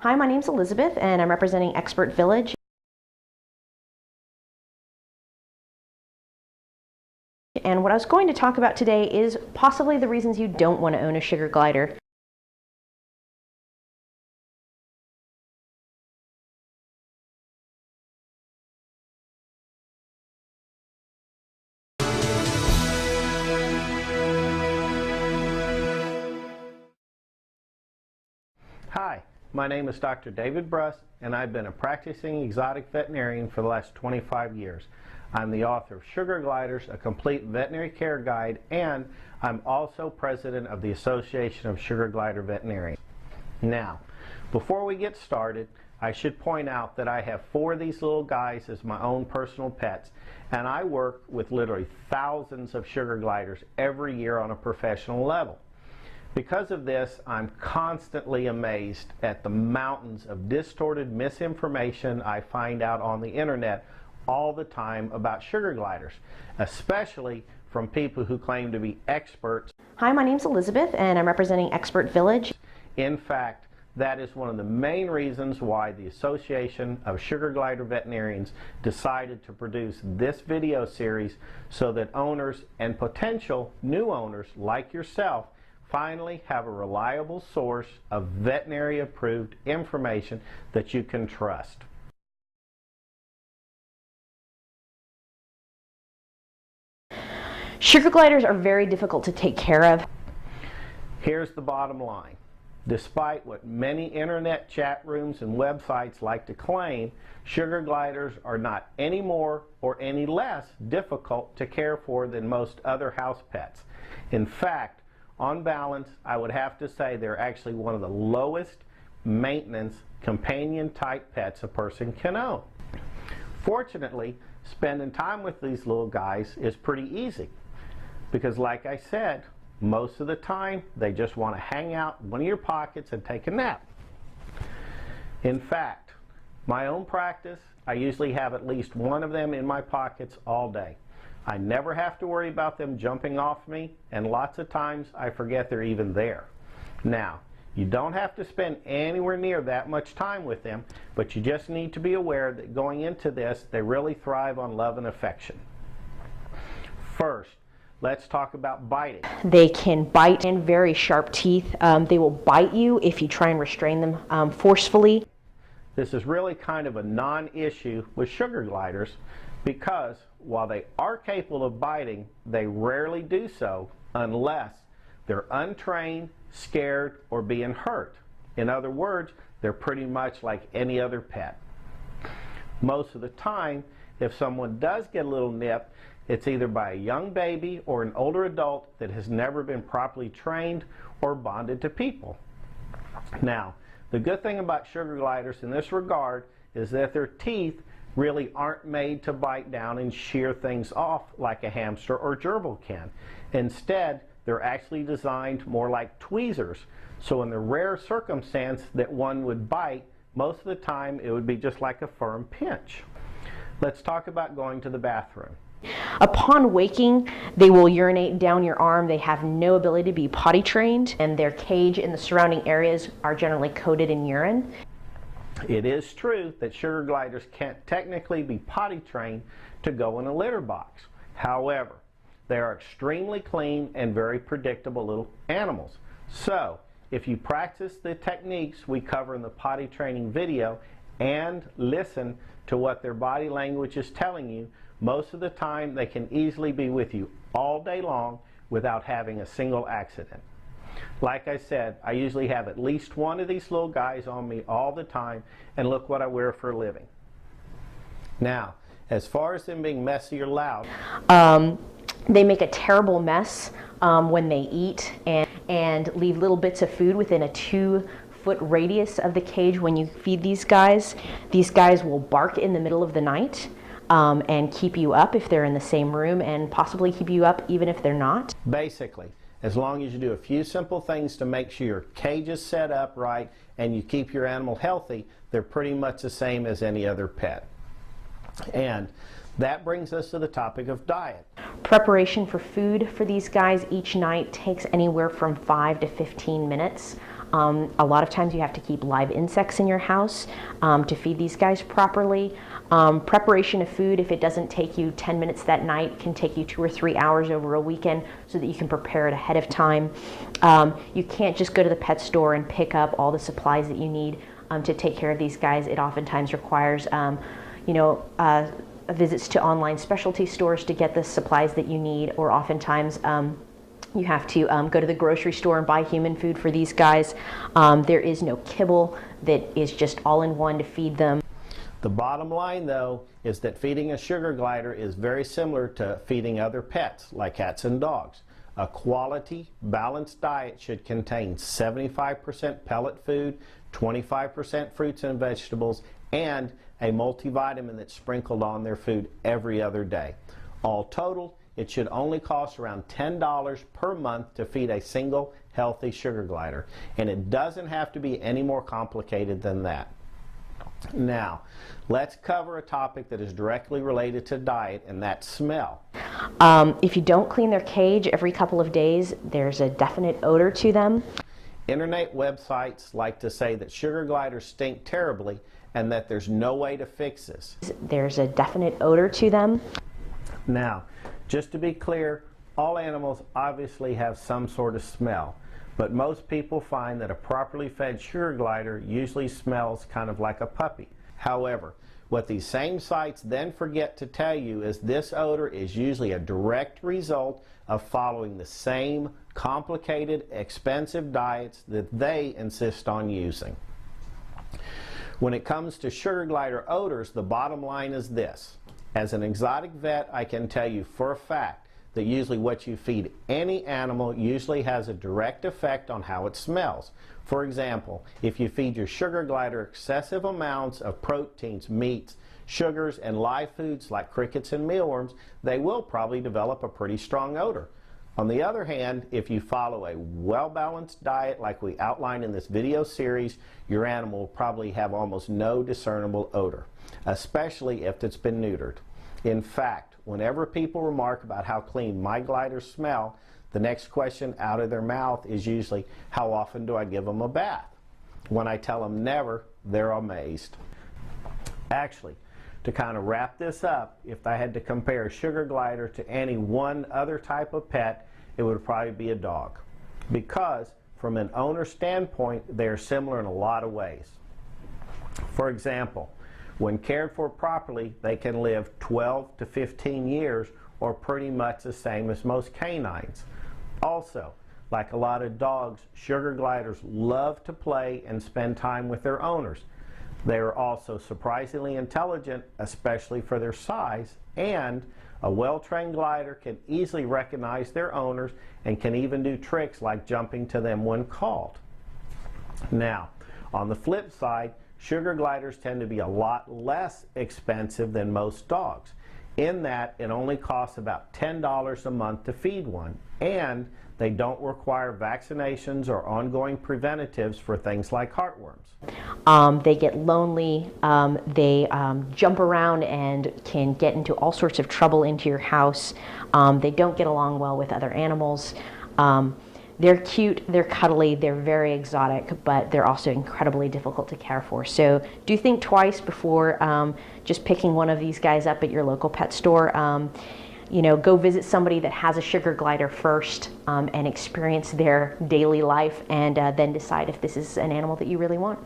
Hi, my name's Elizabeth and I'm representing Expert Village. And what I was going to talk about today is possibly the reasons you don't want to own a sugar glider. Hi, my name is Dr. David Bruss, and I've been a practicing exotic veterinarian for the last 25 years. I'm the author of Sugar Gliders, a complete veterinary care guide, and I'm also president of the Association of Sugar Glider Veterinarians. Now, before we get started, I should point out that I have 4 of these little guys as my own personal pets, and I work with literally thousands of sugar gliders every year on a professional level. Because of this, I'm constantly amazed at the mountains of distorted misinformation I find out on the internet all the time about sugar gliders, especially from people who claim to be experts. Hi, my name's Elizabeth and I'm representing Expert Village. In fact, that is one of the main reasons why the Association of Sugar Glider Veterinarians decided to produce this video series so that owners and potential new owners like yourself finally have a reliable source of veterinary approved information that you can trust. Sugar gliders are very difficult to take care of. Here's the bottom line. Despite what many internet chat rooms and websites like to claim, sugar gliders are not any more or any less difficult to care for than most other house pets. In fact, on balance, I would have to say they're actually one of the lowest maintenance companion type pets a person can own. Fortunately, spending time with these little guys is pretty easy because, like I said, most of the time they just want to hang out in one of your pockets and take a nap. In fact, my own practice, I usually have at least one of them in my pockets all day. I never have to worry about them jumping off me, and lots of times I forget they're even there. Now, you don't have to spend anywhere near that much time with them, but you just need to be aware that going into this, they really thrive on love and affection. First, let's talk about biting. They can bite and very sharp teeth. They will bite you if you try and restrain them forcefully. This is really kind of a non-issue with sugar gliders because while they are capable of biting, they rarely do so unless they're untrained, scared, or being hurt. In other words, they're pretty much like any other pet. Most of the time, if someone does get a little nip, it's either by a young baby or an older adult that has never been properly trained or bonded to people. Now, the good thing about sugar gliders in this regard is that their teeth really aren't made to bite down and shear things off like a hamster or gerbil can. Instead, they're actually designed more like tweezers. So in the rare circumstance that one would bite, most of the time it would be just like a firm pinch. Let's talk about going to the bathroom. Upon waking, they will urinate down your arm. They have no ability to be potty trained, and their cage and the surrounding areas are generally coated in urine. It is true that sugar gliders can't technically be potty trained to go in a litter box. However, they are extremely clean and very predictable little animals. So, if you practice the techniques we cover in the potty training video and listen to what their body language is telling you, most of the time they can easily be with you all day long without having a single accident. Like I said, I usually have at least one of these little guys on me all the time, and look what I wear for a living. Now, as far as them being messy or loud, they make a terrible mess when they eat and leave little bits of food within a 2-foot radius of the cage when you feed these guys. These guys will bark in the middle of the night and keep you up if they're in the same room, and possibly keep you up even if they're not. Basically, as long as you do a few simple things to make sure your cage is set up right and you keep your animal healthy, they're pretty much the same as any other pet. And that brings us to the topic of diet. Preparation for food for these guys each night takes anywhere from 5 to 15 minutes. A lot of times you have to keep live insects in your house to feed these guys properly. Preparation of food, if it doesn't take you 10 minutes that night, can take you 2 or 3 hours over a weekend so that you can prepare it ahead of time. You can't just go to the pet store and pick up all the supplies that you need to take care of these guys. It oftentimes requires visits to online specialty stores to get the supplies that you need, or oftentimes you have to go to the grocery store and buy human food for these guys. There is no kibble that is just all in one to feed them. The bottom line, though, is that feeding a sugar glider is very similar to feeding other pets, like cats and dogs. A quality, balanced diet should contain 75% pellet food, 25% fruits and vegetables, and a multivitamin that's sprinkled on their food every other day. All total, it should only cost around $10 per month to feed a single healthy sugar glider, and it doesn't have to be any more complicated than that. Now, let's cover a topic that is directly related to diet, and that's smell. If you don't clean their cage every couple of days, there's a definite odor to them. Internet websites like to say that sugar gliders stink terribly and that there's no way to fix this. There's a definite odor to them. Now, just to be clear, all animals obviously have some sort of smell, but most people find that a properly fed sugar glider usually smells kind of like a puppy. However, what these same sites then forget to tell you is this odor is usually a direct result of following the same complicated, expensive diets that they insist on using. When it comes to sugar glider odors, the bottom line is this. As an exotic vet, I can tell you for a fact that usually what you feed any animal usually has a direct effect on how it smells. For example, if you feed your sugar glider excessive amounts of proteins, meats, sugars, and live foods like crickets and mealworms, they will probably develop a pretty strong odor. On the other hand, if you follow a well-balanced diet like we outlined in this video series, your animal will probably have almost no discernible odor, especially if it's been neutered. In fact, whenever people remark about how clean my gliders smell, the next question out of their mouth is usually, how often do I give them a bath? When I tell them never, they're amazed. Actually, to kind of wrap this up, if I had to compare a sugar glider to any one other type of pet, it would probably be a dog. Because from an owner standpoint, they are similar in a lot of ways. For example, when cared for properly, they can live 12 to 15 years, or pretty much the same as most canines. Also, like a lot of dogs, sugar gliders love to play and spend time with their owners. They are also surprisingly intelligent, especially for their size, and a well-trained glider can easily recognize their owners and can even do tricks like jumping to them when called. Now, on the flip side, sugar gliders tend to be a lot less expensive than most dogs, in that it only costs about $10 a month to feed one, and they don't require vaccinations or ongoing preventatives for things like heartworms. They get lonely, they jump around and can get into all sorts of trouble into your house. They don't get along well with other animals. They're cute, they're cuddly, they're very exotic, but they're also incredibly difficult to care for. So do think twice before just picking one of these guys up at your local pet store. Go visit somebody that has a sugar glider first and experience their daily life, and then decide if this is an animal that you really want.